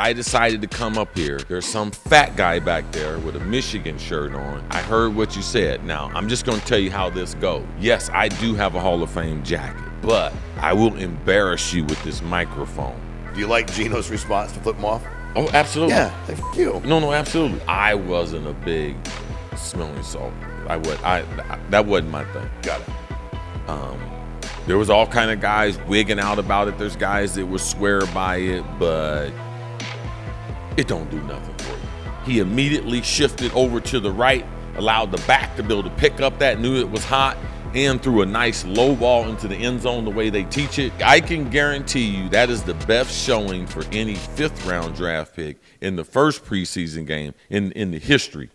I decided to come up here, there's some fat guy back there with a Michigan shirt on. I heard what you said. Now, I'm just going to tell you how this goes. Yes, I do have a Hall of Fame jacket, but I will embarrass you with this microphone. Do you like Geno's response to flip him off? Oh, absolutely. Yeah, like, f you. No, absolutely. I wasn't a big smelling salt. That wasn't my thing. Got it. There was all kind of guys wigging out about it. There's guys that would swear by it, but it don't do nothing for you. He immediately shifted over to the right, allowed the back to be able to pick up that, knew it was hot, and threw a nice low ball into the end zone the way they teach it. I can guarantee you that is the best showing for any 5th-round draft pick in the first preseason game in the history.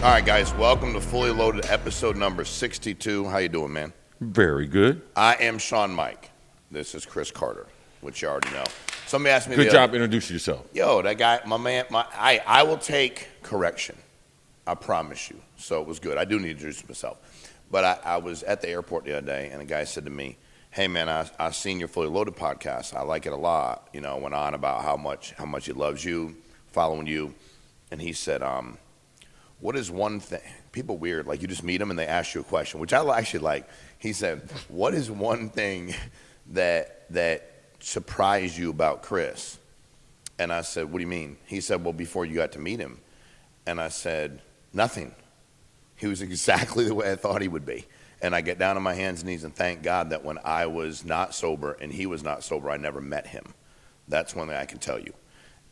All right, guys, welcome to Fully Loaded, episode number 62. How you doing, man? Very good. I am Sean Mike. This is Cris Carter, which you already know. Somebody asked me Good job introducing yourself. Yo, that guy, my man, I will take correction. I promise you. So it was good. I do need to introduce myself. But I was at the airport the other day, and a guy said to me, hey, man, I seen your Fully Loaded podcast. I like it a lot. You know, went on about how much he loves you, following you. And he said, what is one thing, people weird, like you just meet them and they ask you a question, which I actually like. He said, what is one thing that surprised you about Cris? And I said, what do you mean? He said, well, before you got to meet him. And I said, nothing. He was exactly the way I thought he would be. And I get down on my hands and knees and thank God that when I was not sober and he was not sober, I never met him. That's one thing I can tell you.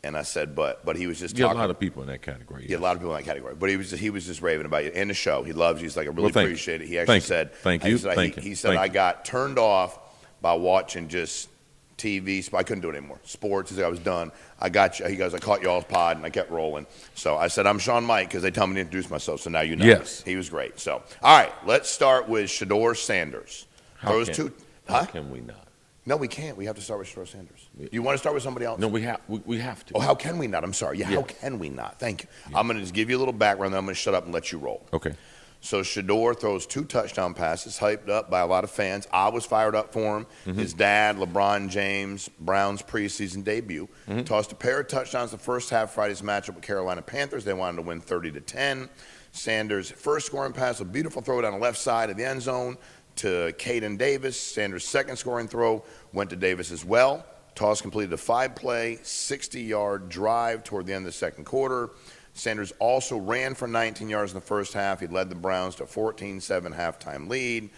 And I said, but he was just talking. A lot of people in that category. Yeah, a lot of people in that category. But he was just raving about you. And the show. He loves you. He's like, I really appreciate it. He actually said, thank you. He said, I got turned off by watching just TV. I couldn't do it anymore. Sports. He said, I was done. I got you. He goes, I caught y'all's pod, and I kept rolling. So I said, I'm Sean Mike, because they tell me to introduce myself, so now you know. Yes. He was great. So, all right, let's start with Shedeur Sanders. How can we not? No, we can't. We have to start with Shedeur Sanders. Do you want to start with somebody else? No, we have to. Oh, how can we not? I'm sorry. Yeah, how can we not? Thank you. Yeah. I'm going to just give you a little background, then I'm going to shut up and let you roll. Okay. So Shedeur throws 2 touchdown passes, hyped up by a lot of fans. I was fired up for him. Mm-hmm. His dad, LeBron James, Brown's preseason debut, tossed a pair of touchdowns the first half Friday's matchup with Carolina Panthers. They wanted to win 30-10. Sanders' first scoring pass, a beautiful throw down the left side of the end zone to Caden Davis. Sanders' second scoring throw went to Davis as well. Toss completed a 5-play, 60-yard drive toward the end of the second quarter. Sanders also ran for 19 yards in the first half. He led the Browns to a 14-7 halftime lead.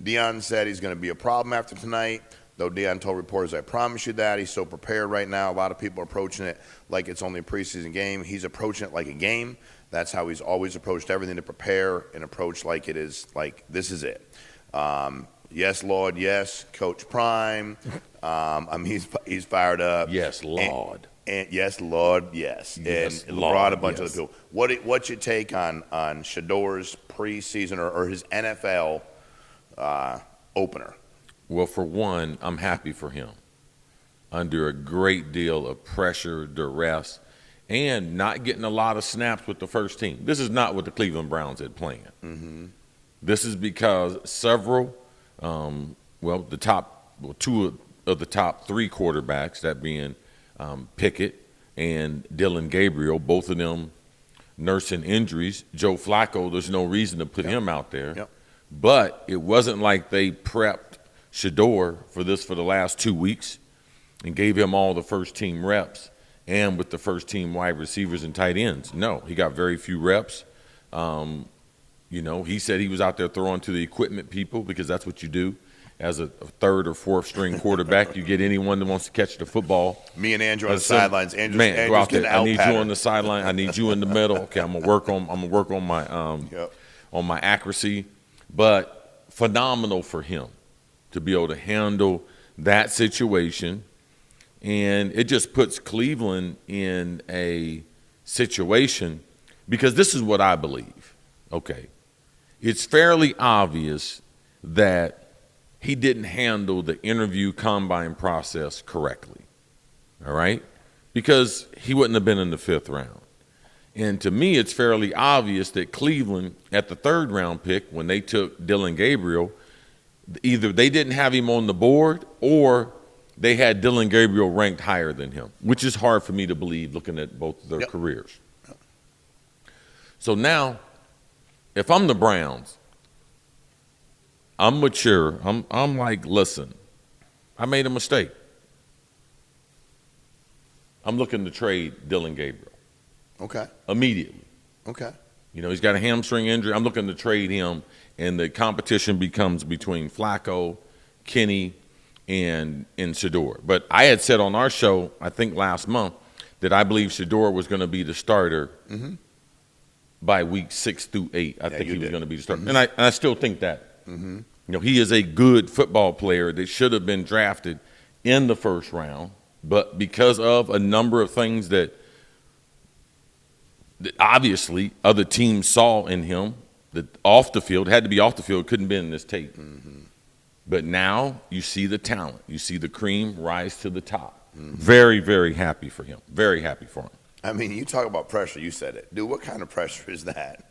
Deion said he's going to be a problem after tonight, though Deion told reporters, I promise you that. He's so prepared right now. A lot of people are approaching it like it's only a preseason game. He's approaching it like a game. That's how he's always approached everything, to prepare and approach like it is, like this is it. Yes, Lord, yes. Coach Prime. He's fired up. Yes, Lord. And yes, Lord, yes. Yes, and Lord, LeBron, a bunch yes. of other people. What's your take on Shedeur's preseason or his NFL opener? Well, for one, I'm happy for him. Under a great deal of pressure, duress, and not getting a lot of snaps with the first team. This is not what the Cleveland Browns had planned. Mm-hmm. This is because several, two of the top 3 quarterbacks, that being Pickett and Dillon Gabriel, both of them nursing injuries. Joe Flacco, there's no reason to put him out there. Yep. But it wasn't like they prepped Shedeur for this for the last 2 weeks and gave him all the first-team reps and with the first-team wide receivers and tight ends. No, he got very few reps. He said he was out there throwing to the equipment people, because that's what you do. As a 3rd or 4th string quarterback, you get anyone that wants to catch the football. Me and Andrew on the sidelines. Go out there. I need you on the sideline. I need you in the middle. Okay, I'm gonna work on my on my accuracy. But phenomenal for him to be able to handle that situation, and it just puts Cleveland in a situation, because this is what I believe. Okay, it's fairly obvious that he didn't handle the interview combine process correctly, all right? Because he wouldn't have been in the 5th round. And to me, it's fairly obvious that Cleveland, at the 3rd round pick, when they took Dillon Gabriel, either they didn't have him on the board or they had Dillon Gabriel ranked higher than him, which is hard for me to believe looking at both of their careers. Yep. So now, if I'm the Browns, I'm mature. I'm like, listen, I made a mistake. I'm looking to trade Dillon Gabriel. Okay. Immediately. Okay. He's got a hamstring injury. I'm looking to trade him, and the competition becomes between Flacco, Kenny, and Shedeur. But I had said on our show, I think last month, that I believe Shedeur was going to be the starter by week 6 through 8. I think he was going to be the starter. And I still think that. He is a good football player that should have been drafted in the first round, but because of a number of things that obviously other teams saw in him, that off the field, had to be off the field, couldn't be in this tape. But now you see the talent. You see the cream rise to the top. Very, very happy for him. Very happy for him. I mean, you talk about pressure. You said it. Dude, what kind of pressure is that?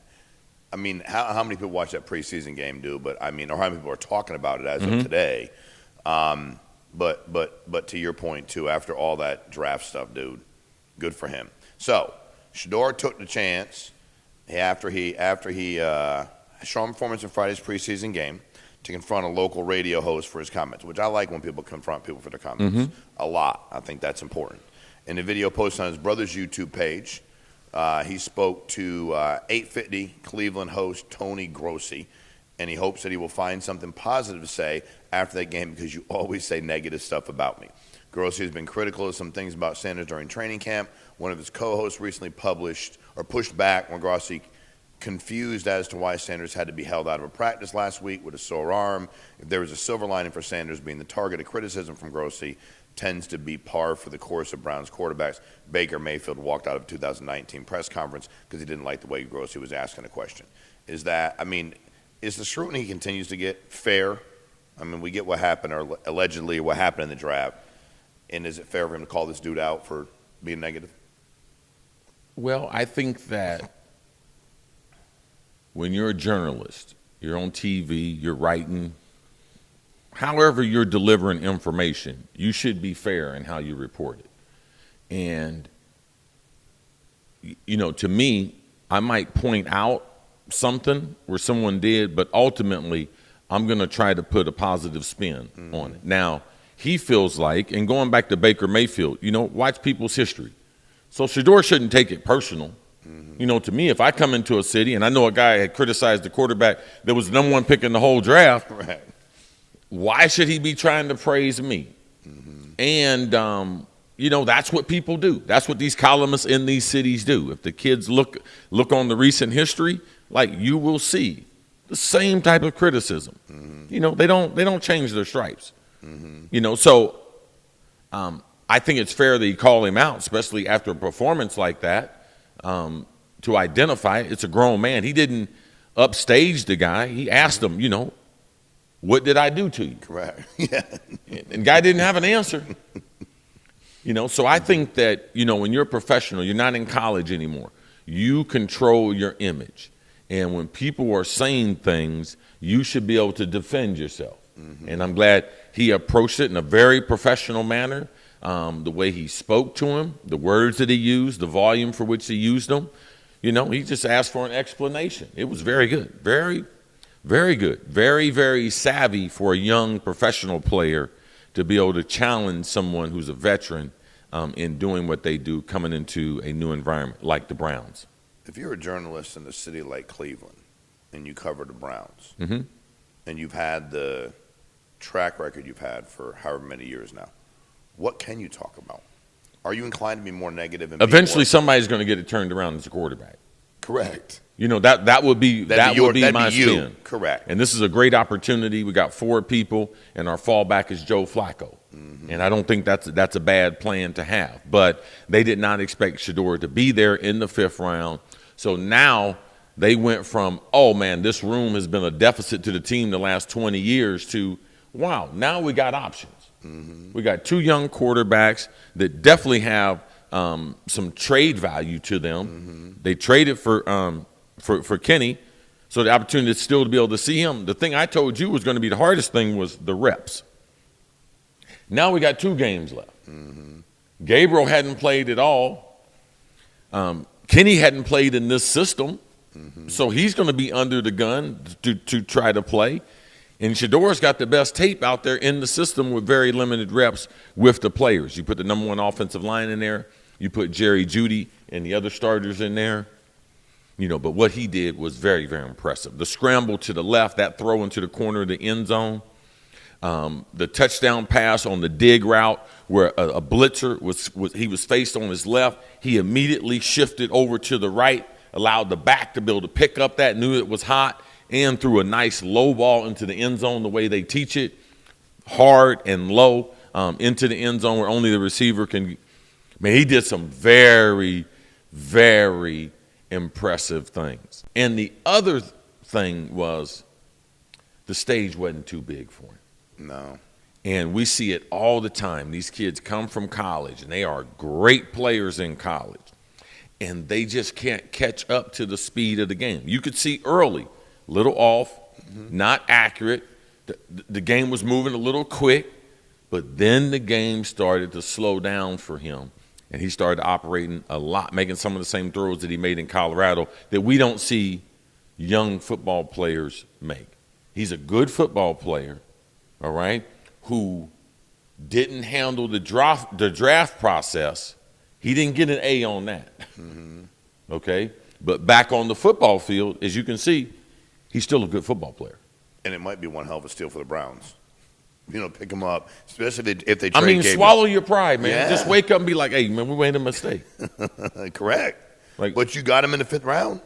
I mean, how many people watch that preseason game, dude? But, I mean, or how many people are talking about it as of today? But to your point, too, after all that draft stuff, dude, good for him. So, Shedeur took the chance after he strong performance in Friday's preseason game to confront a local radio host for his comments, which I like when people confront people for their comments a lot. I think that's important. In the video posted on his brother's YouTube page, he spoke to 850 Cleveland host Tony Grossi, and he hopes that he will find something positive to say after that game because you always say negative stuff about me. Grossi has been critical of some things about Sanders during training camp. One of his co-hosts recently pushed back when Grossi confused as to why Sanders had to be held out of a practice last week with a sore arm. If there was a silver lining for Sanders being the target of criticism from Grossi, tends to be par for the course of Browns quarterbacks. Baker Mayfield walked out of 2019 press conference because he didn't like the way Grossi was asking a question. Is the scrutiny he continues to get fair? I mean, we get what happened, or allegedly what happened in the draft, and is it fair for him to call this dude out for being negative? Well, I think that when you're a journalist, you're on TV, you're writing, however you're delivering information, you should be fair in how you report it. And, to me, I might point out something where someone did, but ultimately I'm going to try to put a positive spin on it. Now, he feels like, and going back to Baker Mayfield, watch people's history. So Shedeur shouldn't take it personal. To me, if I come into a city and I know a guy had criticized the quarterback that was the number one pick in the whole draft, right, why should he be trying to praise me? And, that's what people do. That's what these columnists in these cities do. If the kids look on the recent history, like, you will see the same type of criticism. They don't change their stripes. So I think it's fair that he call him out, especially after a performance like that, to identify it. It's a grown man. He didn't upstage the guy. He asked him, what did I do to you? Correct. Yeah. And guy didn't have an answer. So I think that, when you're a professional, you're not in college anymore. You control your image. And when people are saying things, you should be able to defend yourself. And I'm glad he approached it in a very professional manner. The way he spoke to him, the words that he used, the volume for which he used them, he just asked for an explanation. It was very good. Very, very good. Very, very savvy for a young professional player to be able to challenge someone who's a veteran in doing what they do, coming into a new environment like the Browns. If you're a journalist in a city like Cleveland and you cover the Browns, and you've had the track record you've had for however many years now, what can you talk about? Are you inclined to be more negative? And eventually, somebody's going to get it turned around as a quarterback. Correct. That would be my spin. Correct. And this is a great opportunity. We got 4 people, and our fallback is Joe Flacco. And I don't think that's a bad plan to have. But they did not expect Shedeur to be there in the 5th round. So now they went from, oh man, this room has been a deficit to the team the last 20 years to, wow, now we got options. We got 2 young quarterbacks that definitely have some trade value to them. They traded for Kenny, So the opportunity is still to be able to see him. The thing I told you was going to be the hardest thing was the reps. Now we got 2 games left. Mm-hmm. Gabriel hadn't played at all. Kenny hadn't played in this system. Mm-hmm. So he's going to be under the gun to try to play. And Shedeur's got the best tape out there in the system with very limited reps with the players. You put the number 1 offensive line in there. You put Jerry Jeudy and the other starters in there. But what he did was very, very impressive. The scramble to the left, that throw into the corner of the end zone, the touchdown pass on the dig route where a blitzer he was faced on his left. He immediately shifted over to the right, allowed the back to be able to pick up that, knew it was hot, and threw a nice low ball into the end zone the way they teach it, hard and low into the end zone where only the receiver can. He did some very, very impressive things. And the other thing was the stage wasn't too big for him. No. And we see it all the time. These kids come from college, and they are great players in college, and they just can't catch up to the speed of the game. You could see early, little off, not accurate. The game was moving a little quick, but then the game started to slow down for him. And he started operating a lot, making some of the same throws that he made in Colorado that we don't see young football players make. He's a good football player, all right, who didn't handle the draft process. He didn't get an A on that, okay? But back on the football field, as you can see, he's still a good football player. And it might be one hell of a steal for the Browns. Pick him up, especially if they trade Gabriel. Swallow your pride, man. Yeah. Just wake up and be like, hey, man, we made a mistake. Correct. But you got him in the 5th round.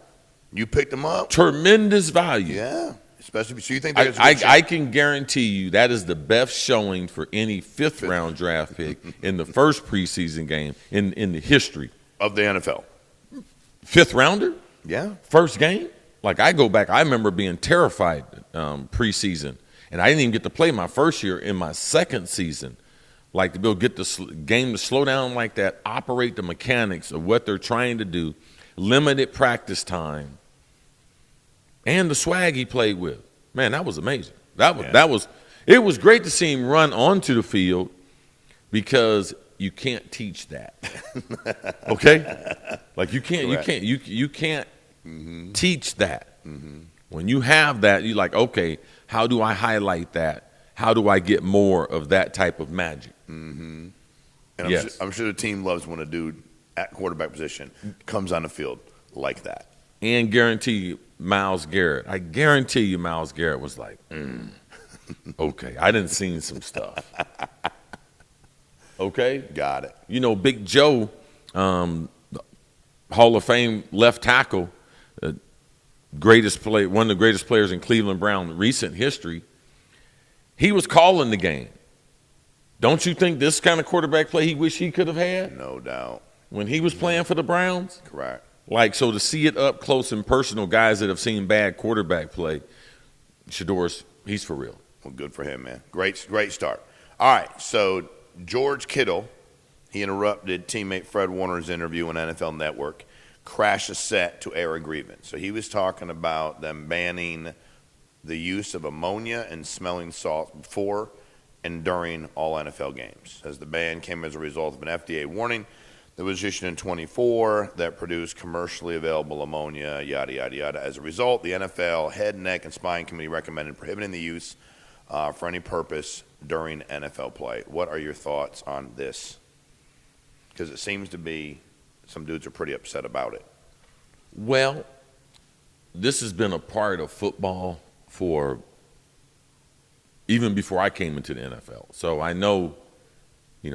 You picked him up. Tremendous value. Yeah. Especially, so you think I can guarantee you that is the best showing for any 5th-round draft pick in the first preseason game in the history. Of the NFL. 5th rounder? Yeah. First game? I go back, I remember being terrified preseason. And I didn't even get to play my first year. In my second season, to be able to get the game to slow down like that, operate the mechanics of what they're trying to do, limited practice time, and the swag he played with. Man, that was amazing. It was great to see him run onto the field because you can't teach that. Okay? You can't teach that. When you have that, you're like, okay, how do I highlight that? How do I get more of that type of magic? And yes. I'm sure the team loves when a dude at quarterback position comes on the field like that. And guarantee you, Myles Garrett. I guarantee you Myles Garrett was like, okay, I done seen some stuff. Okay? Got it. Big Joe, Hall of Fame left tackle, one of the greatest players in Cleveland Brown recent history, he was calling the game. Don't you think this kind of quarterback play he wish he could have had? No doubt. When he was playing for the Browns? Correct. So to see it up close and personal, guys that have seen bad quarterback play, Shedeur's, he's for real. Well, good for him, man. Great start. All right, so George Kittle, he interrupted teammate Fred Warner's interview on NFL Network, crashed a set to air a grievance. So he was talking about them banning the use of ammonia and smelling salts before and during all NFL games, as the ban came as a result of an FDA warning that was issued in 24 that produced commercially available ammonia, yada, yada, yada. As a result, the NFL Head, Neck, and Spine Committee recommended prohibiting the use for any purpose during NFL play. What are your thoughts on this? Because it seems to be some dudes are pretty upset about it. Well, this has been a part of football for even before I came into the NFL. So I know,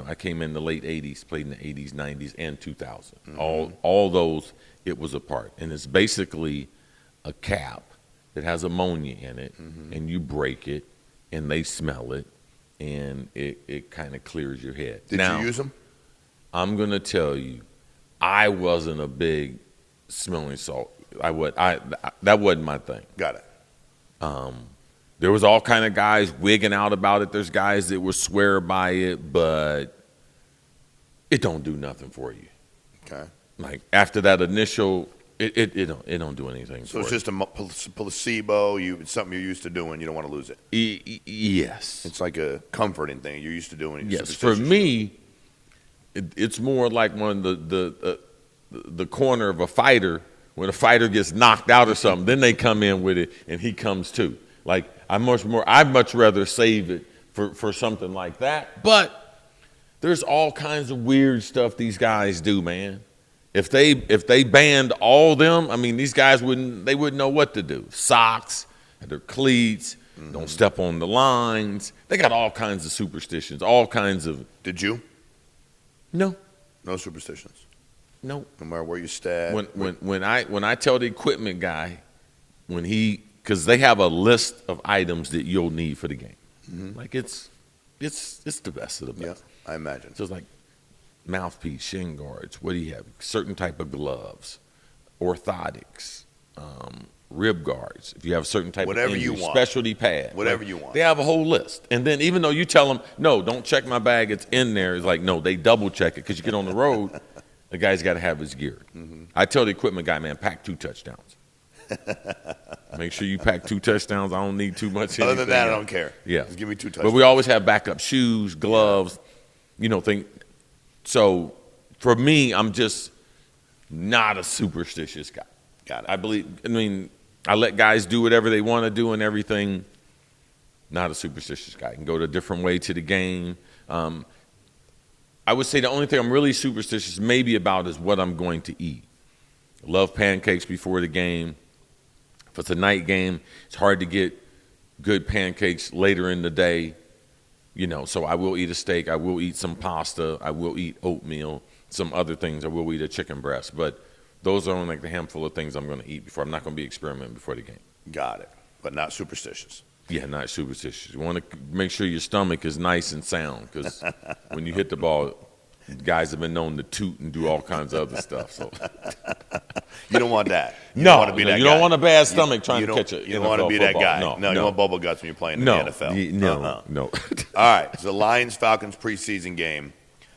I came in the late 80s, played in the 80s, 90s, and 2000. All those, it was a part. And it's basically a cap that has ammonia in it, and you break it, and they smell it, and it kind of clears your head. Did you use them? I'm going to tell you, I wasn't a big smelling salt. That wasn't my thing. Got it. There was all kind of guys wigging out about it. There's guys that would swear by it, but it don't do nothing for you. Okay. After that initial It don't do anything. So it's just a placebo. It's something you're used to doing. You don't want to lose it. Yes. It's like a comforting thing you're used to doing. Yes. For me, it's more like when the corner of a fighter, when a fighter gets knocked out or something, then they come in with it and he comes too. Like I'd much rather save it for something like that. But there's all kinds of weird stuff these guys do, man. If they banned all them, I mean, these guys wouldn't know what to do. Socks, their cleats, don't step on the lines. They got all kinds of superstitions, all kinds of. Did you? No. No superstitions. No. No matter where you stand. When I tell the equipment guy, because they have a list of items that you'll need for the game, like it's the best of the best. Yeah, I imagine. So it's like mouthpiece, shin guards. What do you have? Certain type of gloves, orthotics, rib guards. If you have a certain type whatever of injury, you want, specialty pad, whatever you want. They have a whole list. And then even though you tell them, no, don't check my bag, it's in there. It's like, no, they double check it because you get on the road, the guy's got to have his gear. I tell the equipment guy, man, pack 2 touchdowns. Make sure you pack 2 touchdowns. I don't need too much. Other than that, I don't care. Yeah, just give me 2 touchdowns. But we always have backup shoes, gloves, So for me, I'm just not a superstitious guy. Got it. I let guys do whatever they want to do and everything. Not a superstitious guy. I can go a different way to the game. I would say the only thing I'm really superstitious maybe about is what I'm going to eat. I love pancakes before the game. If it's a night game, it's hard to get good pancakes later in the day. So I will eat a steak. I will eat some pasta. I will eat oatmeal, some other things. I will eat a chicken breast. But those are only like the handful of things I'm going to eat before. I'm not going to be experimenting before the game. Got it. But not superstitious. Yeah, not superstitious. You want to make sure your stomach is nice and sound because when you hit the ball, guys have been known to toot and do all kinds of other stuff. So you don't want that. You don't want a bad stomach trying to catch it. You don't want to be that guy. No, you want bubble guts when you're playing in the NFL. No. All right. So the Lions-Falcons preseason game,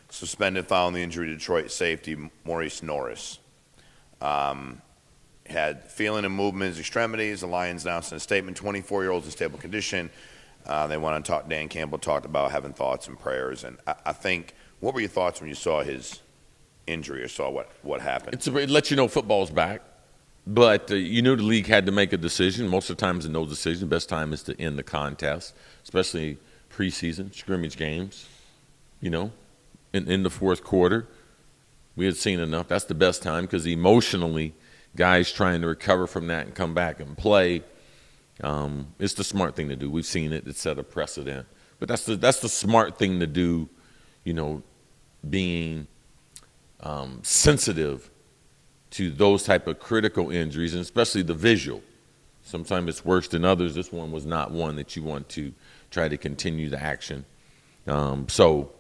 suspended following the injury to Detroit safety Maurice Norris. Had feeling and movement in his extremities. The Lions announced in a statement, 24-year-old in stable condition. They went on to talk. Dan Campbell talked about having thoughts and prayers. And I think, what were your thoughts when you saw his injury or saw what happened? It lets you know football's back. But you knew the league had to make a decision. Most of the times in those decisions, the best time is to end the contest, especially preseason, scrimmage games, in the fourth quarter. We had seen enough. That's the best time because emotionally, guys trying to recover from that and come back and play, it's the smart thing to do. We've seen it. It's set a precedent. But that's the smart thing to do, being sensitive to those type of critical injuries, and especially the visual. Sometimes it's worse than others. This one was not one that you want to try to continue the action. So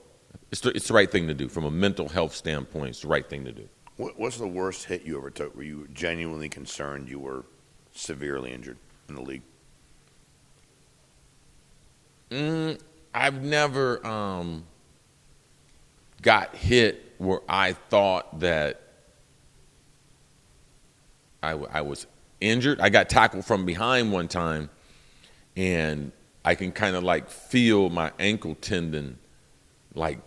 it's the right thing to do. From a mental health standpoint, it's the right thing to do. What's the worst hit you ever took where you were genuinely concerned you were severely injured in the league? I've never got hit where I thought that I was injured. I got tackled from behind one time, and I can kind of feel my ankle tendon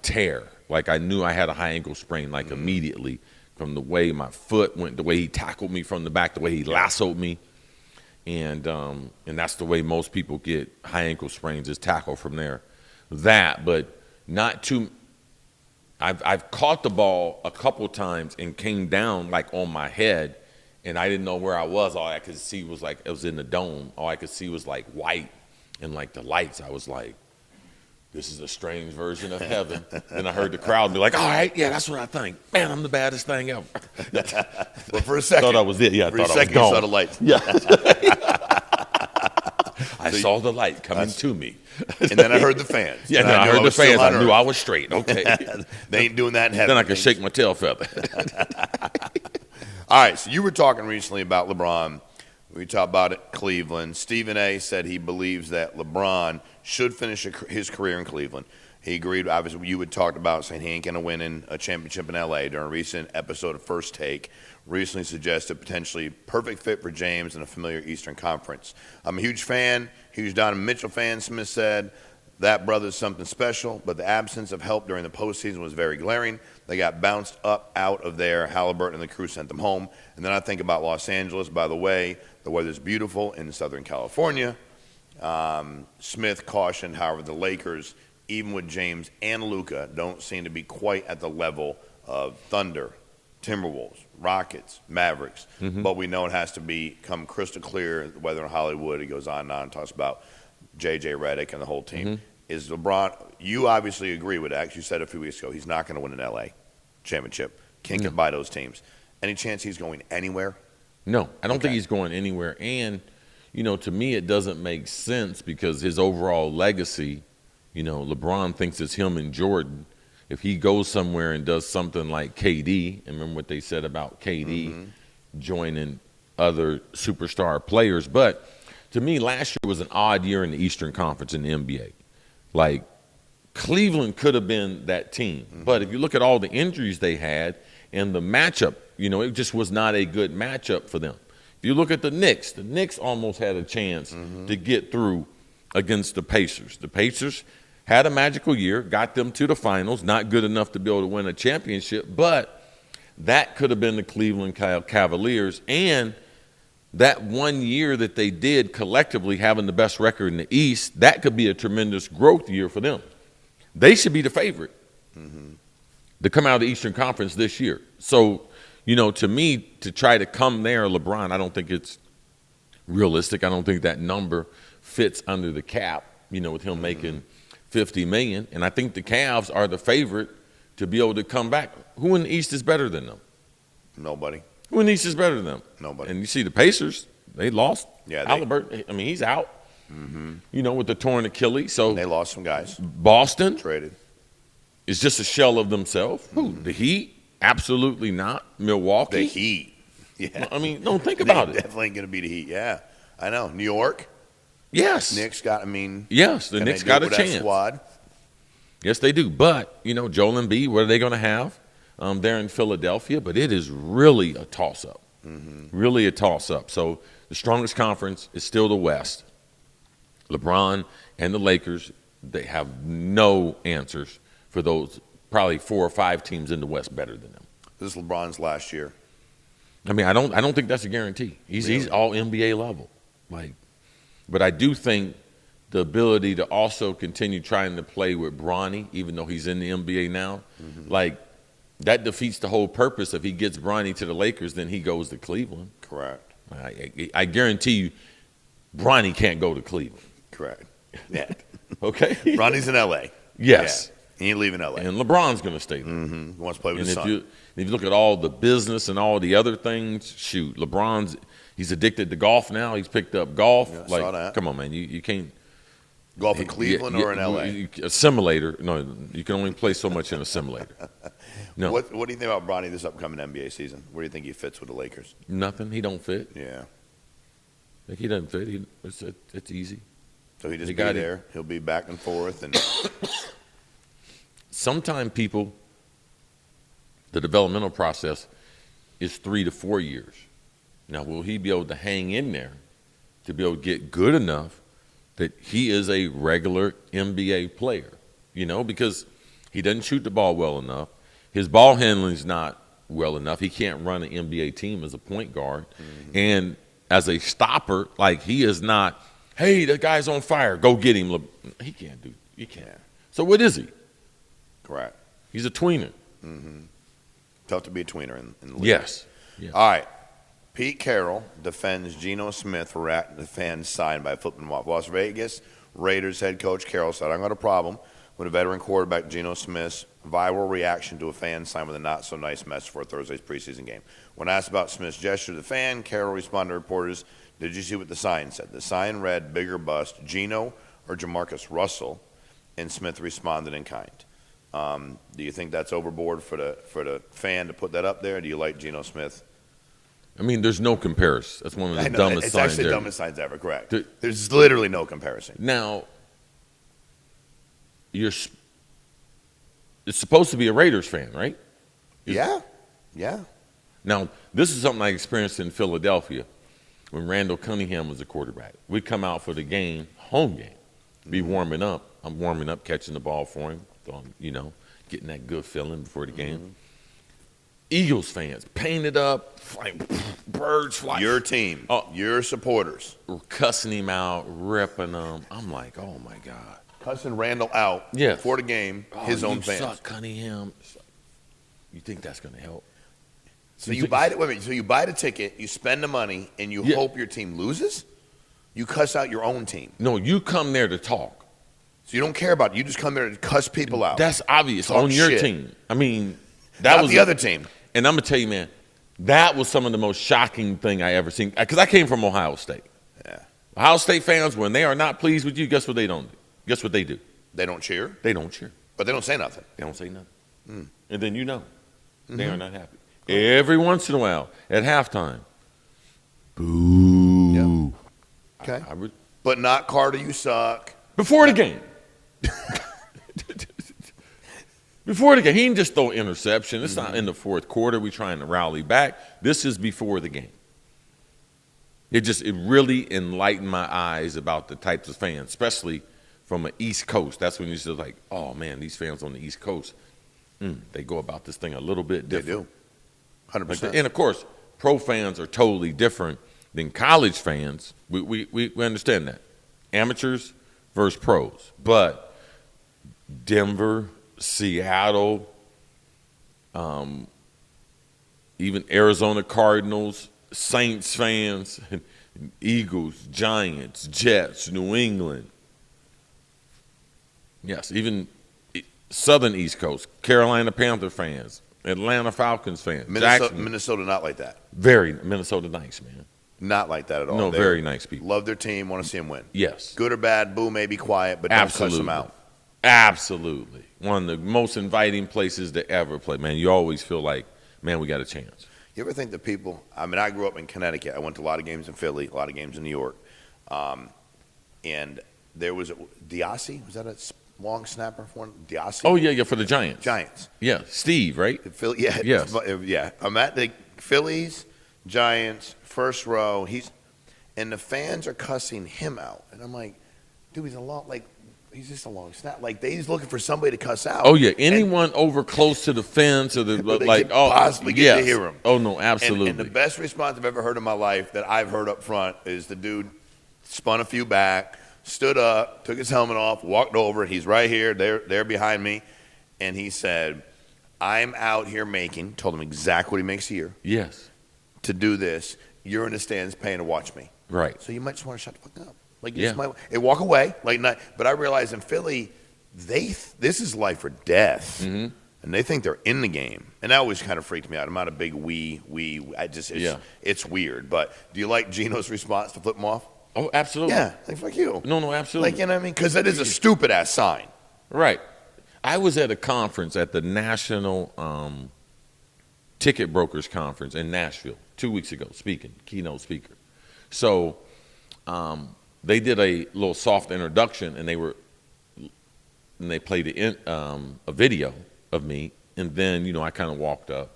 tear. Like I knew I had a high ankle sprain immediately from the way my foot went, the way he tackled me from the back, the way he lassoed me. And that's the way most people get high ankle sprains, is tackle from there. But not too. I've caught the ball a couple times and came down on my head, and I didn't know where I was. All I could see was it was in the dome. All I could see was white and the lights. I was like, this is a strange version of heaven. Then I heard the crowd be like, all right, yeah, that's what I think. Man, I'm the baddest thing ever. Well, for a second. I thought I was it. Yeah, for a second you saw the lights. Yeah. I saw the light coming to me. And then I heard the fans. Yeah, I heard the fans. I knew I was straight. Okay. They ain't doing that in heaven. Then I could shake my tail feather. All right, so you were talking recently about LeBron. We talked about it, Cleveland. Stephen A. said he believes that LeBron should finish his career in Cleveland. He agreed. Obviously, you had talked about saying he ain't going to win a championship in L.A. during a recent episode of First Take. Recently suggested potentially perfect fit for James in a familiar Eastern Conference. I'm a huge fan, huge Donovan Mitchell fan, Smith said. That brother's something special, but the absence of help during the postseason was very glaring. They got bounced up out of there. Halliburton and the crew sent them home. And then I think about Los Angeles. By the way, the weather's beautiful in Southern California. Smith cautioned, however, the Lakers, even with James and Luka, don't seem to be quite at the level of Thunder, Timberwolves, Rockets, Mavericks. But we know it has to become crystal clear, the weather in Hollywood. He goes on and talks about J.J. Redick and the whole team. Is LeBron, you obviously agree with that, 'cause you said a few weeks ago, he's not going to win an L.A. championship. Can't get by those teams. Any chance he's going anywhere? No, I don't think he's going anywhere. And, to me, it doesn't make sense because his overall legacy, LeBron thinks it's him and Jordan. If he goes somewhere and does something like KD, and remember what they said about KD joining other superstar players. But to me, last year was an odd year in the Eastern Conference in the NBA. Like, Cleveland could have been that team. But if you look at all the injuries they had and the matchup, it just was not a good matchup for them. If you look at the Knicks almost had a chance to get through against the Pacers. The Pacers had a magical year, got them to the finals, not good enough to be able to win a championship, but that could have been the Cleveland Cavaliers. And that 1 year that they did collectively having the best record in the East, that could be a tremendous growth year for them. They should be the favorite to come out of the Eastern Conference this year. So, to me, to try to come there, LeBron, I don't think it's realistic. I don't think that number fits under the cap, with him making $50 million. And I think the Cavs are the favorite to be able to come back. Who in the East is better than them? Nobody. Who in the East is better than them? Nobody. And you see the Pacers, they lost. Yeah, Halliburton, he's out. With the torn Achilles. So they lost some guys. Boston traded. Is just a shell of themselves. Who? The Heat? Absolutely not. Milwaukee? The Heat. Yeah. Don't think about it. Definitely going to be the Heat. Yeah, I know. New York. Yes. Knicks got. Yes, the Knicks got a chance. Squad. Yes, they do. But Joel Embiid, what are they going to have? There in Philadelphia, but it is really a toss-up. Really a toss-up. So the strongest conference is still the West. LeBron and the Lakers, they have no answers for those probably 4 or 5 teams in the West better than them. This is LeBron's last year. I don't think that's a guarantee. He's all NBA level. But I do think the ability to also continue trying to play with Bronny, even though he's in the NBA now, that defeats the whole purpose. If he gets Bronny to the Lakers, then he goes to Cleveland. Correct. I guarantee you, Bronny can't go to Cleveland. Correct. Yeah. Okay? Bronny's in L.A. Yes. Yeah. He ain't leaving L.A. And LeBron's going to stay there. He wants to play with his son. If you look at all the business and all the other things, shoot, he's addicted to golf now. He's picked up golf. Yeah, saw that. Come on, man. You can't. Golf in Cleveland or in L.A.? A simulator. No, you can only play so much in a simulator. No. What do you think about Bronny this upcoming NBA season? Where do you think he fits with the Lakers? Nothing. He don't fit. Yeah. He doesn't fit. It's easy. So he just be there. He'll be back and forth. And sometimes people, the developmental process is 3 to 4 years. Now, will he be able to hang in there to be able to get good enough that he is a regular NBA player? Because he doesn't shoot the ball well enough. His ball handling is not well enough. He can't run an NBA team as a point guard. And as a stopper, he is not, hey, that guy's on fire, go get him. He can't do. You can't. Yeah. So what is he? Correct. He's a tweener. Tough to be a tweener in the league. Yes. All right. Pete Carroll defends Geno Smith for reacting to fans signed by flipping him off. Las Vegas Raiders head coach Carroll said, "I've got a problem with a veteran quarterback Geno Smith's viral reaction to a fan signed with a not-so-nice message for Thursday's preseason game. When asked about Smith's gesture to the fan, Carroll responded to reporters, "Did you see what the sign said? The sign read, 'Bigger bust, Geno or Jamarcus Russell,' and Smith responded in kind." Do you think that's overboard for the fan to put that up there? Do you like Geno Smith? There's no comparison. That's one of the dumbest signs ever. It's actually the dumbest signs ever, correct. There's literally no comparison. Now, is supposed to be a Raiders fan, right? Yeah. Now, this is something I experienced in Philadelphia when Randall Cunningham was the quarterback. We'd come out for the game, home game, be warming up. I'm warming up, catching the ball for him, getting that good feeling before the game. Eagles fans, painted up, like birds flying. Your team, your supporters. Cussing him out, ripping him. I'm like, oh, my God. Cussing Randall out before the game, his own fans. Suck, Cunningham. You think that's going to help? So you buy the ticket, you spend the money, and you hope your team loses? You cuss out your own team. No, you come there to talk. So you don't care about it. You just come there to cuss people out. That's obvious. Talk on your shit. team. I mean, that Not was the other team. And I'm going to tell you, man, that was some of the most shocking thing I ever seen. Because I came from Ohio State. Yeah. Ohio State fans, when they are not pleased with you, guess what they don't do? Guess what they do? They don't cheer? They don't cheer. But they don't say nothing. They don't say nothing. And then they are not happy. Every once in a while, at halftime, boo. Yep. Okay. But not Carter, you suck. Before the game. Before the game. He didn't just throw interception. It's not in the fourth quarter. We're trying to rally back. This is before the game. It really enlightened my eyes about the types of fans, especially from the East Coast. That's when you're just like, oh, man, these fans on the East Coast, they go about this thing a little bit different. They do. 100%. And, of course, pro fans are totally different than college fans. We understand that. Amateurs versus pros. But Denver, Seattle, even Arizona Cardinals, Saints fans, Eagles, Giants, Jets, New England. Yes, even Southern East Coast, Carolina Panther fans, Atlanta Falcons fans. Minnesota not like that. Very Minnesota nice, man. Not like that at all. No, very nice people. Love their team, want to see them win. Yes. Good or bad, boo may be quiet, but don't cuss them out. Absolutely. One of the most inviting places to ever play. Man, you always feel like, man, we got a chance. You ever think that people, I grew up in Connecticut. I went to a lot of games in Philly, a lot of games in New York. And there was Diassi, was that a long snapper for one? Diassi? Oh, yeah, for the Giants. Giants. Yeah, Steve, right? Yes. Yeah. I'm at the Phillies, Giants, first row. And the fans are cussing him out. And I'm like, dude, he's just a long snap. Like, he's looking for somebody to cuss out. Oh, yeah. Anyone over close to the fence or possibly get to hear him. Oh, no, absolutely. And the best response I've ever heard in my life that I've heard up front is the dude spun a few back, stood up, took his helmet off, walked over. He's right here. They're behind me. And he said, I'm out here told him exactly what he makes a year. Yes. To do this. You're in the stands paying to watch me. Right. So you might just want to shut the fuck up. Like, you just might walk away. But I realize in Philly, this is life or death. Mm-hmm. And they think they're in the game. And that always kind of freaked me out. I'm not a big it's weird. But do you like Geno's response to flip him off? Oh, absolutely. Yeah, like, fuck you. No, absolutely. Like, you know what I mean? Because that is a stupid-ass sign. Right. I was at a conference at the National Ticket Brokers Conference in Nashville 2 weeks ago, keynote speaker. So they did a little soft introduction, and they played a video of me, and then, I kind of walked up,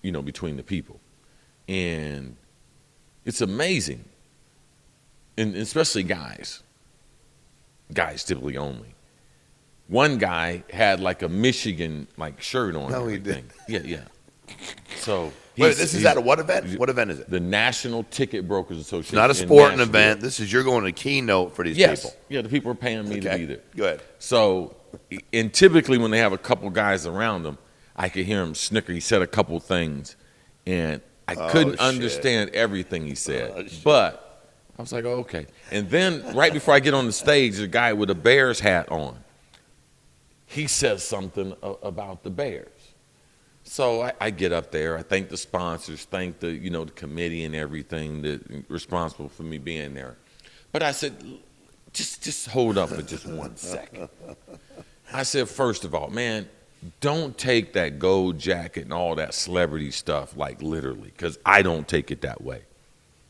between the people. And it's amazing. And especially guys typically only. One guy had like a Michigan shirt on. No, he didn't. Yeah. So wait, this is at a what event? What event is it? The National Ticket Brokers Association. Not a sporting event. This is you're going to keynote for these people. Yeah, the people are paying me to be there. Go ahead. So, and typically when they have a couple guys around them, I could hear him snicker. He said a couple things, and I couldn't understand everything he said, but I was like, oh, okay. And then right before I get on the stage, a guy with a Bears hat on, he says something about the Bears. So I get up there. I thank the sponsors, thank the the committee and everything that responsible for me being there. But I said, just hold up for just 1 second. I said, first of all, man, don't take that gold jacket and all that celebrity stuff literally, because I don't take it that way.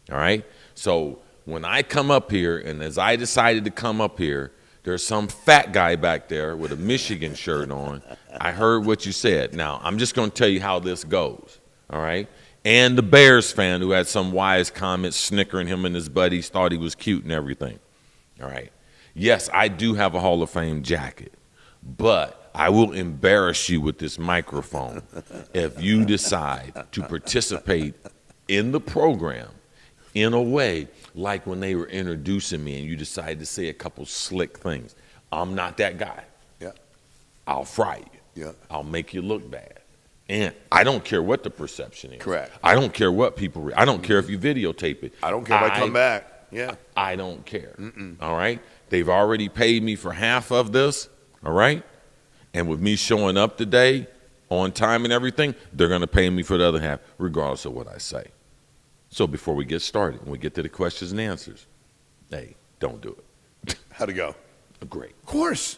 All right? So when I come up here, and as I decided to come up here, There's some fat guy back there with a Michigan shirt on. I heard what you said. Now, I'm just going to tell you how this goes, all right? And the Bears fan who had some wise comments snickering him and his buddies, thought he was cute and everything, all right? Yes, I do have a Hall of Fame jacket, but I will embarrass you with this microphone if you decide to participate in the program in a way like when they were introducing me and you decided to say a couple slick things. I'm not that guy. Yeah. I'll fry you. Yeah. I'll make you look bad. And I don't care what the perception is. Correct. I don't care what people I don't care if you videotape it. I don't care if I come back. Yeah. I don't care. All right? They've already paid me for half of this, all right? And with me showing up today on time and everything, they're going to pay me for the other half, regardless of what I say. So before we get started, when we get to the questions and answers, hey, don't do it. How'd it go? Great. Of course.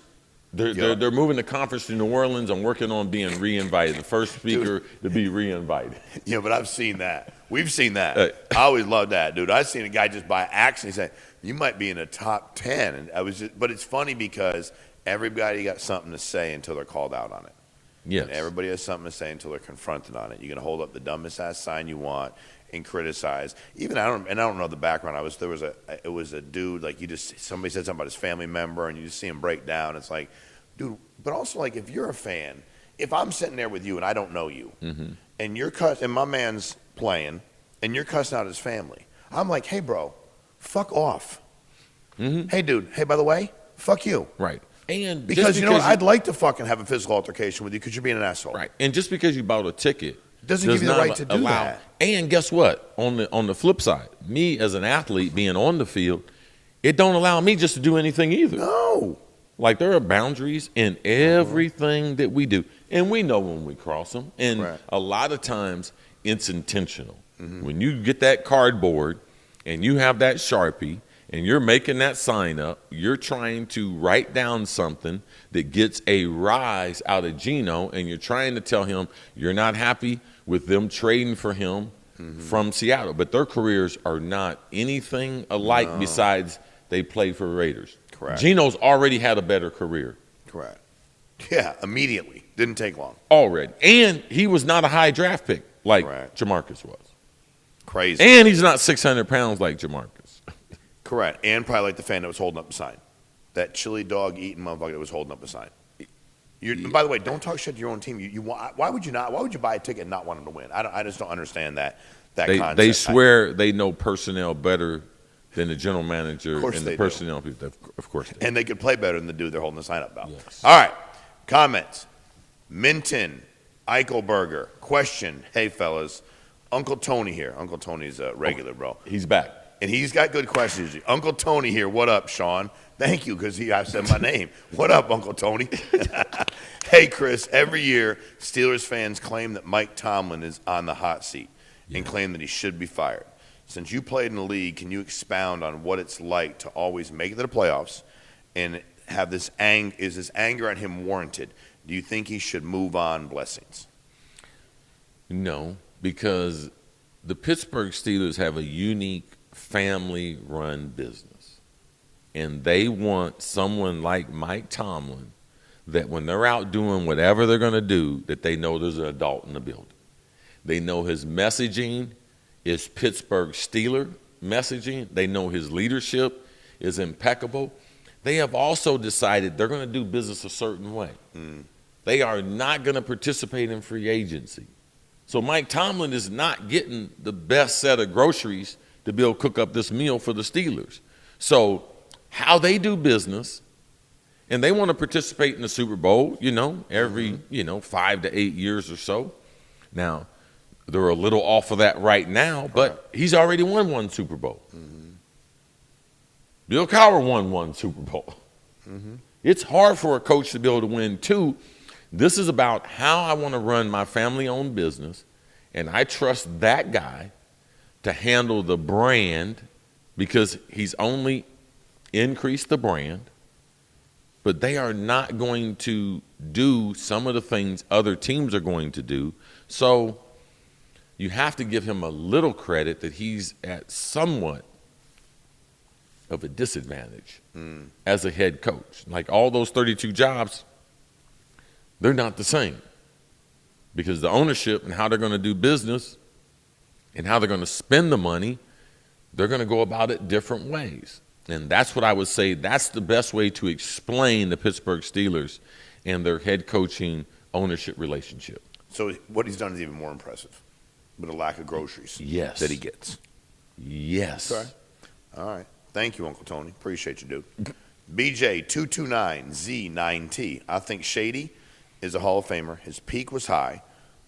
They're moving the conference to New Orleans. I'm working on being re-invited, the first speaker to be re-invited. Yeah, but I've seen that. We've seen that. I always loved that, dude. I've seen a guy just by accident say, you might be in the top 10. And but it's funny because everybody got something to say until they're called out on it. Yes. And everybody has something to say until they're confronted on it. You can hold up the dumbest ass sign you want and criticize. Even I don't know the background. It was a dude, like somebody said something about his family member and you just see him break down. It's like, dude, but also like if you're a fan, if I'm sitting there with you and I don't know you and and my man's playing and you're cussing out his family, I'm like, hey bro, fuck off. Hey dude, hey, by the way, fuck you. Right. And because you know what, I'd like to fucking have a physical altercation with you because you're being an asshole. Right. And just because you bought a ticket doesn't give you the right to do that. And guess what? On the flip side, me as an athlete being on the field, it don't allow me just to do anything either. No. Like there are boundaries in everything that we do. And we know when we cross them. And a lot of times it's intentional. When you get that cardboard and you have that Sharpie and you're making that sign up, you're trying to write down something that gets a rise out of Geno, and you're trying to tell him you're not happy with them trading for him from Seattle. But their careers are not anything alike besides they play for Raiders. Correct. Geno's already had a better career. Correct. Yeah, immediately. Didn't take long. Already. And he was not a high draft pick like Jamarcus was. Crazy. And he's not 600 pounds like Jamarcus. Correct. And probably like the fan that was holding up the sign. That chili dog eating motherfucker that was holding up the sign. By the way, don't talk shit to your own team. Why would you not? Why would you buy a ticket and not want them to win? I just don't understand that concept. They swear they know personnel better than the general manager and the personnel people. Of course they do. And they could play better than the dude they're holding the sign up about. Yes. All right. Comments. Minton Eichelberger. Question. Hey, fellas. Uncle Tony here. Uncle Tony's a regular, bro. He's back. And he's got good questions. Uncle Tony here. What up, Sean? Thank you, because I said my name. What up, Uncle Tony? Hey, Chris. Every year, Steelers fans claim that Mike Tomlin is on the hot seat and claim that he should be fired. Since you played in the league, can you expound on what it's like to always make it to the playoffs and have this is this anger on him warranted? Do you think he should move on? Blessings. No, because the Pittsburgh Steelers have a unique family-run business. And they want someone like Mike Tomlin that when they're out doing whatever they're going to do, that they know there's an adult in the building. They know his messaging is Pittsburgh Steeler messaging. They know his leadership is impeccable. They have also decided they're going to do business a certain way. They are not going to participate in free agency. So Mike Tomlin is not getting the best set of groceries to be able to cook up this meal for the Steelers. So how they do business, and they want to participate in the Super Bowl, every, 5 to 8 years or so. Now, they're a little off of that right now, but he's already won one Super Bowl. Bill Cowher won one Super Bowl. It's hard for a coach to be able to win two. This is about how I want to run my family-owned business, and I trust that guy to handle the brand because he's only increased the brand, but they are not going to do some of the things other teams are going to do. So you have to give him a little credit that he's at somewhat of a disadvantage as a head coach. Like all those 32 jobs, they're not the same because the ownership and how they're going to do business and how they're going to spend the money, they're going to go about it different ways. And that's what I would say, that's the best way to explain the Pittsburgh Steelers and their head coaching ownership relationship. So what he's done is even more impressive with a lack of groceries that he gets. Yes. Okay. All right. Thank you, Uncle Tony. Appreciate you, dude. BJ229Z9T. I think Shady is a Hall of Famer. His peak was high,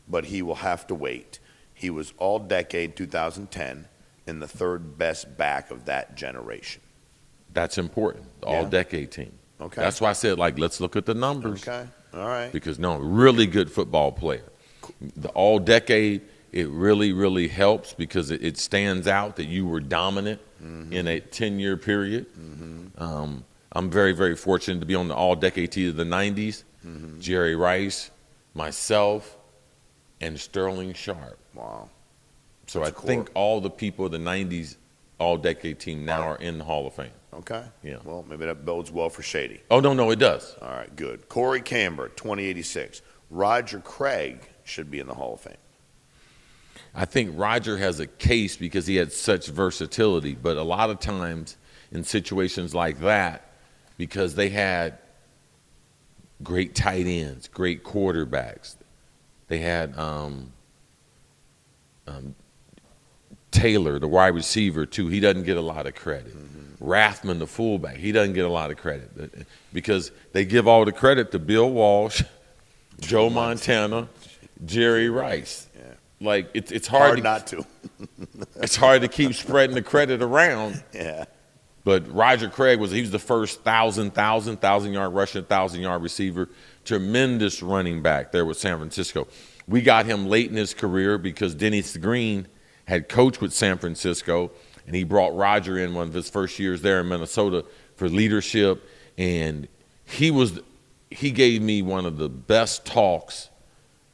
but he will have to wait. He was all-decade 2010 and the third best back of that generation. That's important, the all-decade team. Okay. That's why I said, like, let's look at the numbers. Okay. All right. Because, no, really good football player. The all-decade, it really, really helps because it stands out that you were dominant in a 10-year period. I'm very, very fortunate to be on the all-decade team of the 90s. Jerry Rice, myself, and Sterling Sharp. Wow. So I think all the people of the 90s all-decade team now are in the Hall of Fame. Okay. Yeah. Well, maybe that bodes well for Shady. Oh, no, it does. All right, good. Corey Camber, 2086. Roger Craig should be in the Hall of Fame. I think Roger has a case because he had such versatility, but a lot of times in situations like that, because they had great tight ends, great quarterbacks, they had Taylor, the wide receiver, too. He doesn't get a lot of credit. Rathman, the fullback, he doesn't get a lot of credit because they give all the credit to Bill Walsh, Joe Montana, Jerry Rice. Yeah. Like it's hard not to. It's hard to keep spreading the credit around. Yeah. But Roger Craig he was the first 1,000-yard rusher, 1,000-yard receiver, tremendous running back there with San Francisco. We got him late in his career because Dennis Green had coached with San Francisco, and he brought Roger in one of his first years there in Minnesota for leadership, and he gave me one of the best talks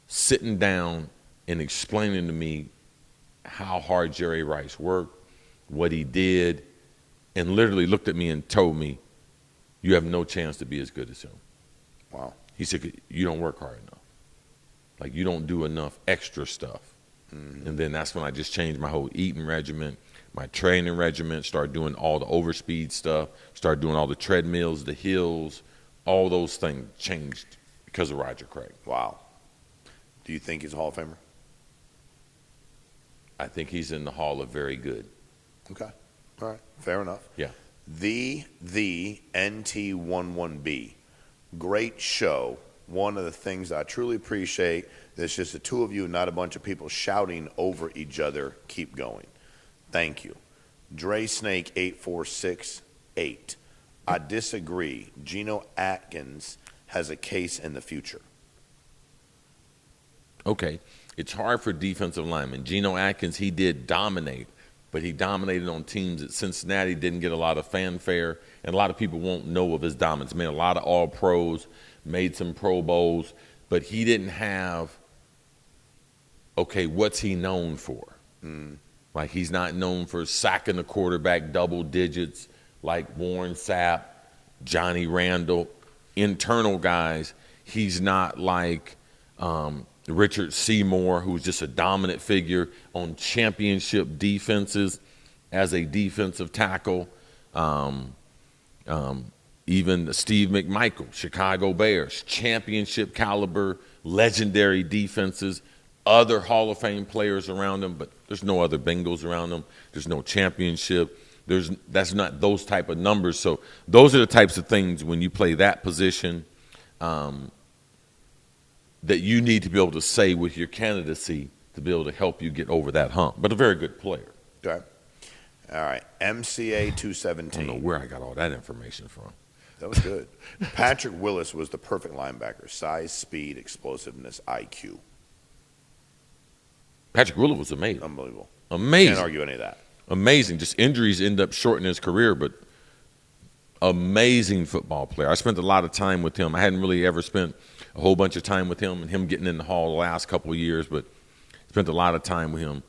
sitting down and explaining to me how hard Jerry Rice worked, what he did, and literally looked at me and told me, you have no chance to be as good as him. Wow. He said, you don't work hard enough. Like, you don't do enough extra stuff. And then that's when I just changed my whole eating regimen, my training regimen, started doing all the overspeed stuff, started doing all the treadmills, the hills, all those things changed because of Roger Craig. Wow. Do you think he's a Hall of Famer? I think he's in the Hall of Very Good. Okay. All right. Fair enough. Yeah. The NT11B. Great show. One of the things I truly appreciate, there's just the two of you, not a bunch of people shouting over each other. Keep going. Thank you. Dre Snake 8468. I disagree. Geno Atkins has a case in the future. Okay. It's hard for defensive linemen. Geno Atkins, he did dominate, but he dominated on teams at Cincinnati, didn't get a lot of fanfare, and a lot of people won't know of his dominance. Made a lot of All-Pros, made some Pro Bowls, but he didn't have, okay, what's he known for? Like, he's not known for sacking the quarterback double digits like Warren Sapp, Johnny Randall, internal guys. He's not like Richard Seymour, who's just a dominant figure on championship defenses as a defensive tackle. Even Steve McMichael, Chicago Bears, championship caliber, legendary defenses, other Hall of Fame players around them, but there's no other Bengals around them. There's no championship. That's not those type of numbers. So those are the types of things when you play that position that you need to be able to say with your candidacy to be able to help you get over that hump. But a very good player. Okay. All right. MCA 217. I don't know where I got all that information from. That was good. Patrick Willis was the perfect linebacker. Size, speed, explosiveness, IQ. Patrick Willis was amazing. Unbelievable. Amazing. Can't argue any of that. Amazing. Just injuries end up shortening his career, but amazing football player. I spent a lot of time with him. I hadn't really ever spent a whole bunch of time with him and him getting in the Hall the last couple of years, but spent a lot of time with him.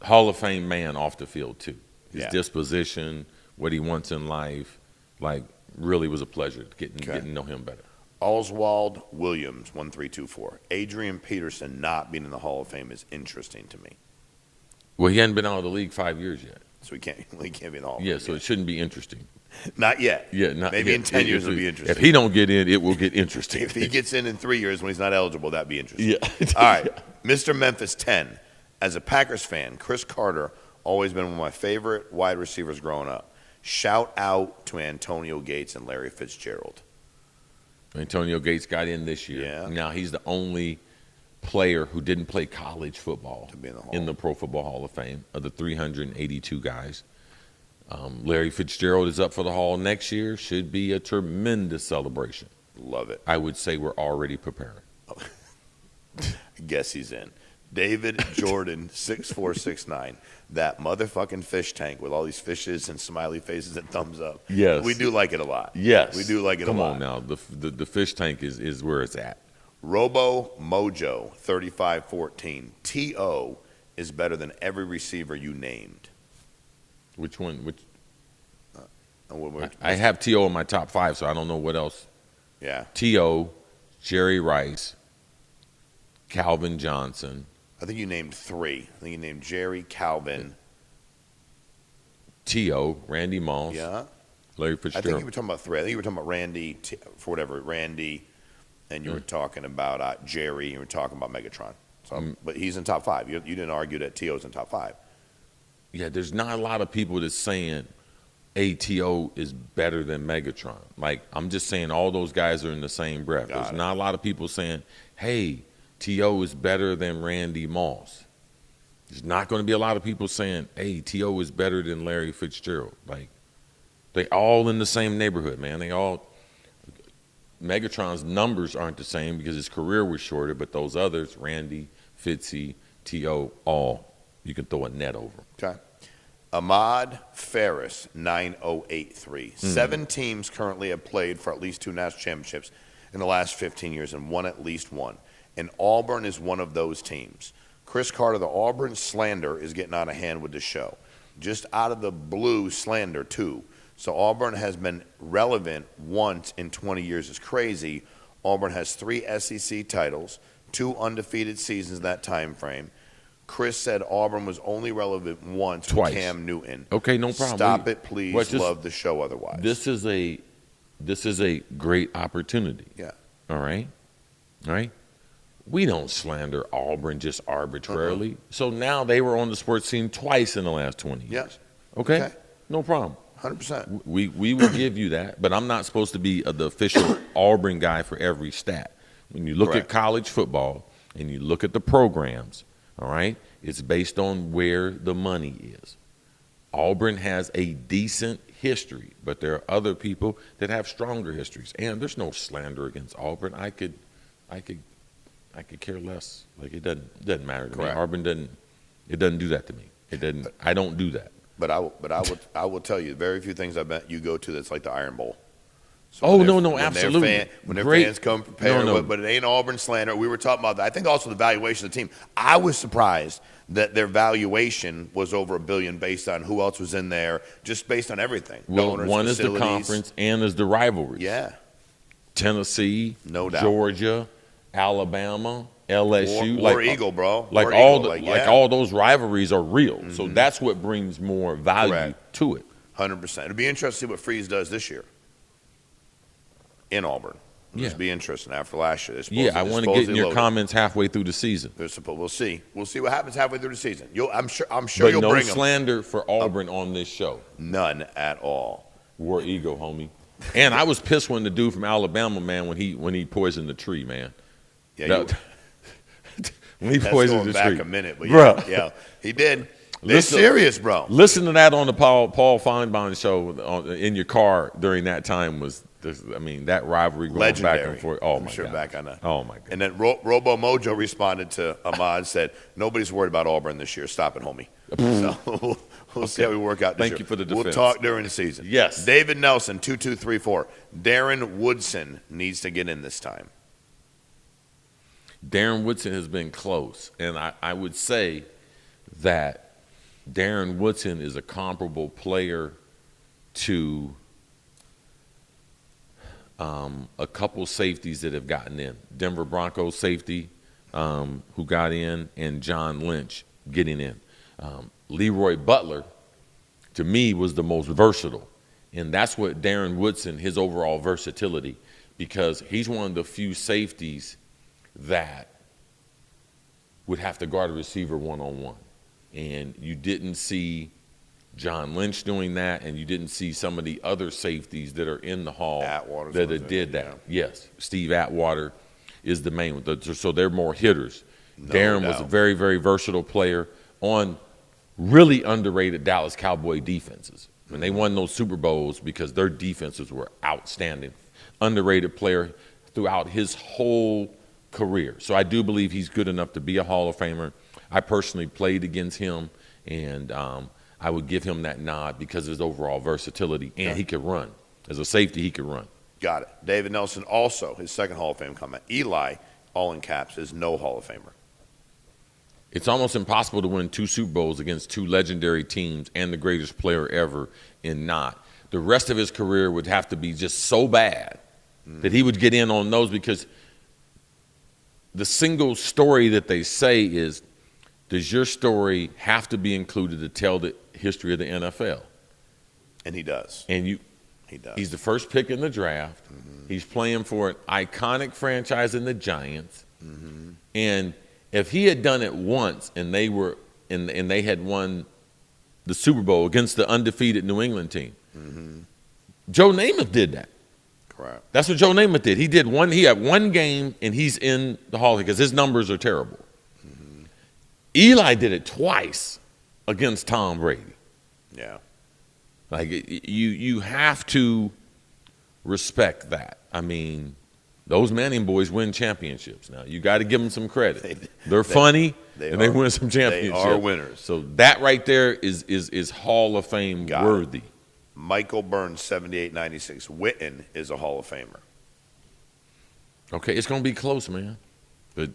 Hall of Fame man off the field, too. His disposition, what he wants in life. Like, really was a pleasure getting to know him better. Oswald Williams, 1324. Adrian Peterson not being in the Hall of Fame is interesting to me. Well, he hadn't been out of the league 5 years yet. So he can't be in the Hall of Fame. Yeah, so it shouldn't be interesting. Not yet. Yeah, maybe in 10 years it'll be interesting. If he don't get in, it will get interesting. If he gets in 3 years when he's not eligible, that'd be interesting. Yeah. All right, Mr. Memphis 10. As a Packers fan, Cris Carter always been one of my favorite wide receivers growing up. Shout out to Antonio Gates and Larry Fitzgerald. Antonio Gates got in this year. Yeah. Now he's the only player who didn't play college football to be in the Pro Football Hall of Fame of the 382 guys. Larry Fitzgerald is up for the Hall next year. Should be a tremendous celebration. Love it. I would say we're already preparing. I guess he's in. David Jordan, 6469. That motherfucking fish tank with all these fishes and smiley faces and thumbs up. Yes. We do like it a lot. Yes. We do like it a lot. Come on now. The fish tank is where it's at. Robo Mojo, 3514. T.O. is better than every receiver you named. Which one? I have T.O. in my top 5, so I don't know what else. Yeah. T.O., Jerry Rice, Calvin Johnson. I think you named 3. I think you named Jerry, Calvin. T.O., Randy Moss. Yeah. Larry Fitzgerald. I think you were talking about 3. I think you were talking about Randy, Randy, and you were talking about Jerry, you were talking about Megatron. So, but he's in top 5. You didn't argue that T.O.'s in top 5. Yeah, there's not a lot of people that's saying ATO is better than Megatron. Like, I'm just saying all those guys are in the same breath. There's not a lot of people saying, hey, T.O. is better than Randy Moss. There's not going to be a lot of people saying, hey, T.O. is better than Larry Fitzgerald. Like, they all in the same neighborhood, man. Megatron's numbers aren't the same because his career was shorter, but those others, Randy, Fitzy, T.O., all, you can throw a net over. Okay. Ahmad Ferris, 9083. 7 teams currently have played for at least 2 national championships in the last 15 years and won at least one. And Auburn is one of those teams. Cris Carter, the Auburn slander is getting out of hand with the show. Just out of the blue slander, too. So Auburn has been relevant once in 20 years. It's crazy. Auburn has 3 SEC titles, 2 undefeated seasons in that time frame. Chris said Auburn was only relevant once Twice. with Cam Newton. Okay, no problem. Stop it, please. Love the show otherwise. This is a great opportunity. Yeah. All right? All right? We don't slander Auburn just arbitrarily. So now they were on the sports scene twice in the last 20 years. Yeah. Okay? No problem. 100%. We will give you that, but I'm not supposed to be the official Auburn guy for every stat. When you look at college football and you look at the programs, all right, it's based on where the money is. Auburn has a decent history, but there are other people that have stronger histories. And there's no slander against Auburn. I could care less. Like, it doesn't matter to me. Auburn doesn't do that to me. It doesn't. I don't do that. But I will tell you, very few things I bet you go to that's like the Iron Bowl. So absolutely. When their fans come prepared, but it ain't Auburn slander. We were talking about that. I think also the valuation of the team. I was surprised that their valuation was over $1 billion based on who else was in there, just based on everything. Well, one is the conference and is the rivalries. Yeah. Tennessee, no doubt. Georgia, Alabama, LSU, War Eagle, bro. Like all those rivalries are real. Mm-hmm. So that's what brings more value to it. 100%. It'll be interesting to see what Freeze does this year in Auburn. It'll be interesting after last year. I want to get in your comments halfway through the season. We'll see. We'll see what happens halfway through the season. I'm sure you'll bring them. No slander for Auburn on this show. None at all. War Eagle, homie. And I was pissed when the dude from Alabama, man, when he poisoned the tree, man. Yeah, when he poisoned the tree. Back a minute, but yeah, he did. They're serious, bro. Listen to that on the Paul Feinbaum show in your car during that time was. That rivalry going legendary. Back and forth. Oh, my God. Back on that. Oh, my God. And then Robo Mojo responded to Ahmad, said, nobody's worried about Auburn this year. Stop it, homie. So we'll see how we work out this year. Thank you for the defense. We'll talk during the season. Yes. David Nelson, 2234. Darren Woodson needs to get in this time. Darren Woodson has been close. And I would say that Darren Woodson is a comparable player to a couple safeties that have gotten in. Denver Broncos safety who got in, and John Lynch getting in. Leroy Butler, to me, was the most versatile. And that's what Darren Woodson, his overall versatility, because he's one of the few safeties that would have to guard a receiver one-on-one. And you didn't see John Lynch doing that, and you didn't see some of the other safeties that are in the hall that did that. Yeah. Yes, Steve Atwater is the main one. So they're more hitters. No Darren was a very, very versatile player on really underrated Dallas Cowboy defenses. When they won those Super Bowls because their defenses were outstanding. Underrated player throughout his whole career. So I do believe he's good enough to be a Hall of Famer. I personally played against him, and I would give him that nod because of his overall versatility, and he could run. As a safety, he could run. Got it. David Nelson also, his second Hall of Fame comment. Eli, all in caps, is no Hall of Famer. It's almost impossible to win 2 Super Bowls against 2 legendary teams and the greatest player ever and not. The rest of his career would have to be just so bad that he would get in on those, because the single story that they say is, does your story have to be included to tell the history of the NFL? And he does. And he does. He's the first pick in the draft. He's playing for an iconic franchise in the Giants. And if he had done it once and they were and they had won the Super Bowl against the undefeated New England team, Joe Namath did that. Correct. That's what Joe Namath did. He had one game and he's in the Hall because his numbers are terrible. Eli did it twice against Tom Brady. Yeah. Like, you have to respect that. I mean, those Manning boys win championships. Now, you got to give them some credit. They're funny, and they win some championships. They are winners. So that right there is Hall of Fame worthy. Michael Burns, 78-96. Witten is a Hall of Famer. Okay, it's going to be close, man. But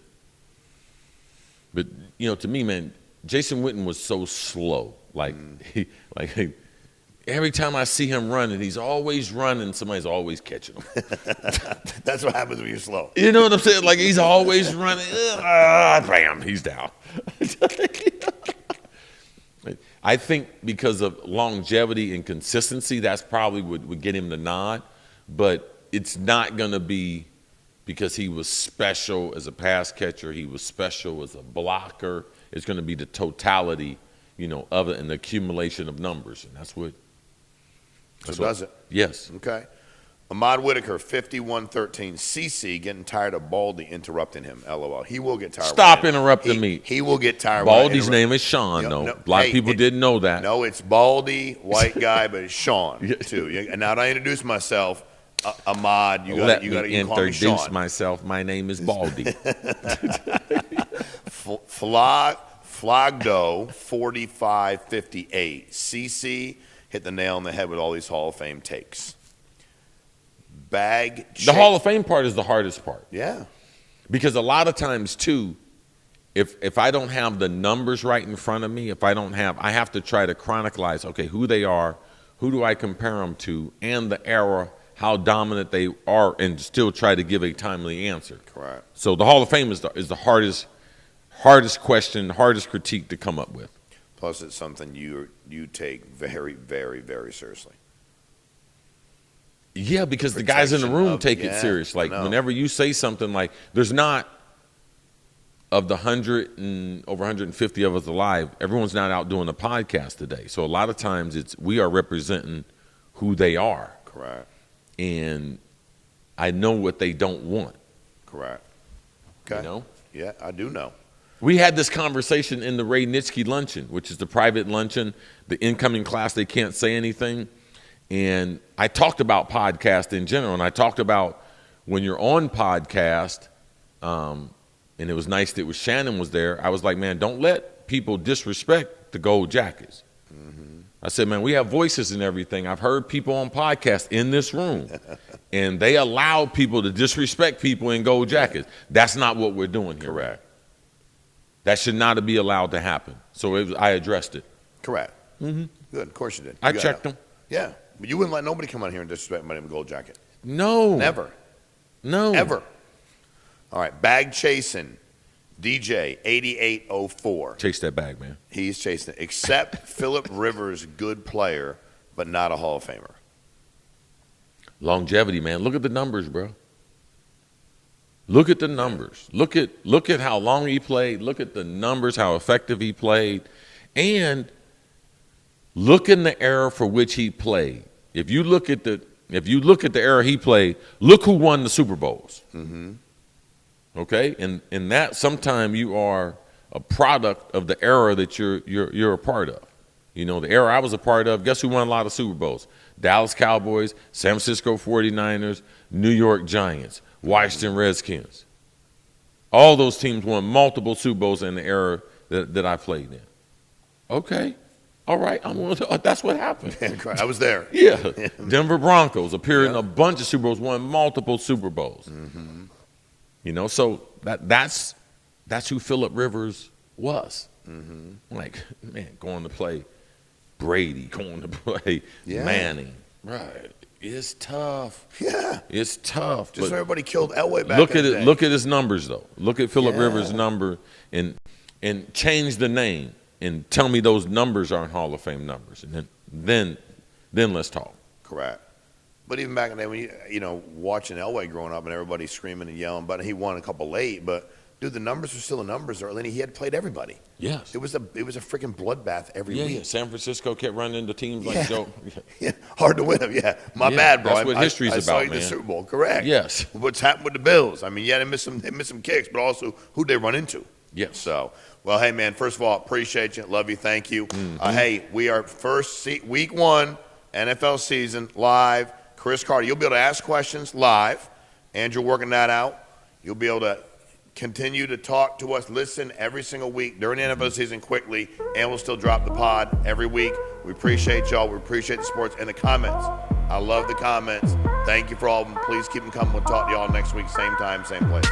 to me, man, Jason Witten was so slow. Like every time I see him running, he's always running. Somebody's always catching him. That's what happens when you're slow. You know what I'm saying? Like, he's always running. Bam, he's down. I think because of longevity and consistency, that's probably would get him the nod. But it's not going to be because he was special as a pass catcher. He was special as a blocker. It's going to be the totality, of it and the accumulation of numbers. And that's what. Does it? Yes. Okay. Ahmad Whitaker, 51-13. CC getting tired of Baldy interrupting him. LOL. He will get tired. Stop interrupting me. He will get tired. Baldy's name is Sean, though. A lot of people didn't know that. No, it's Baldy, white guy, but it's Sean, too. And now that I introduce myself, Ahmad, you got to call me Sean. Introduce myself. My name is Baldy. Flogdo, 45-58. CC hit the nail on the head with all these Hall of Fame takes. The Hall of Fame part is the hardest part. Yeah. Because a lot of times, too, if I don't have the numbers right in front of me, I have to try to chronicleize, okay, who they are, who do I compare them to, and the era, how dominant they are, and still try to give a timely answer. Correct. So the Hall of Fame is the hardest question, hardest critique to come up with. Plus, it's something you take very, very, very seriously. Yeah, because the guys in the room take it serious. Like, whenever you say something like, there's not, of the 100 and over 150 of us alive, everyone's not out doing a podcast today. So a lot of times we are representing who they are. Correct. And I know what they don't want. Correct. Okay. Yeah, I do know. We had this conversation in the Ray Nitschke luncheon, which is the private luncheon, the incoming class, they can't say anything. And I talked about podcast in general, and I talked about when you're on podcast, and it was nice that Shannon was there. I was like, man, don't let people disrespect the Gold Jackets. I said, man, we have voices and everything. I've heard people on podcasts in this room, and they allow people to disrespect people in Gold Jackets. That's not what we're doing here. Correct. That should not be allowed to happen. So I addressed it. Correct. Good. Of course you did. I checked them. Yeah. But you wouldn't let nobody come out here and disrespect my name Gold Jacket. No. Never. No. Ever. All right, bag chasing. DJ 8804. Chase that bag, man. He's chasing it. Except Phillip Rivers, good player, but not a Hall of Famer. Longevity, man. Look at the numbers, bro. Look at the numbers. Look at how long he played. Look at the numbers, how effective he played. And look in the era for which he played. If you look at the era he played, look who won the Super Bowls. Mm-hmm. Okay? And that sometime you are a product of the era that you're a part of. You know, the era I was a part of, guess who won a lot of Super Bowls? Dallas Cowboys, San Francisco 49ers, New York Giants, Washington Redskins. All those teams won multiple Super Bowls in the era that I played in. Okay. All right. That's what happened. I was there. Yeah. Denver Broncos appeared in a bunch of Super Bowls, won multiple Super Bowls. Mm-hmm. You know, so that's who Phillip Rivers was. Mm-hmm. Like, man, going to play Brady, going to play Manning. Right. It's tough. Yeah. It's tough. Just so everybody killed Elway back look in at the it. day. Look at his numbers, though. Look at Phillip Rivers' number and change the name and tell me those numbers aren't Hall of Fame numbers. And then let's talk. Correct. But even back in the day, when you know, watching Elway growing up and everybody screaming and yelling, but he won a couple late. But dude, the numbers were still the numbers. Lenny, he had played everybody. Yes. It was a freaking bloodbath every week. Yeah. San Francisco kept running into teams like Joe. Yeah, hard to win them. Yeah, my bad, bro. That's what history's I about, saw you man. The Super Bowl, correct? Yes. What's happened with the Bills? I mean, they missed some kicks, but also who'd they run into? Yes. So, well, hey, man. First of all, appreciate you, love you, thank you. Mm-hmm. Hey, we are week 1 NFL season live. Cris Carter, you'll be able to ask questions live. Andrew working that out. You'll be able to continue to talk to us, listen every single week during the NFL season quickly, and we'll still drop the pod every week. We appreciate y'all. We appreciate the sports and the comments. I love the comments. Thank you for all of them. Please keep them coming. We'll talk to y'all next week, same time, same place.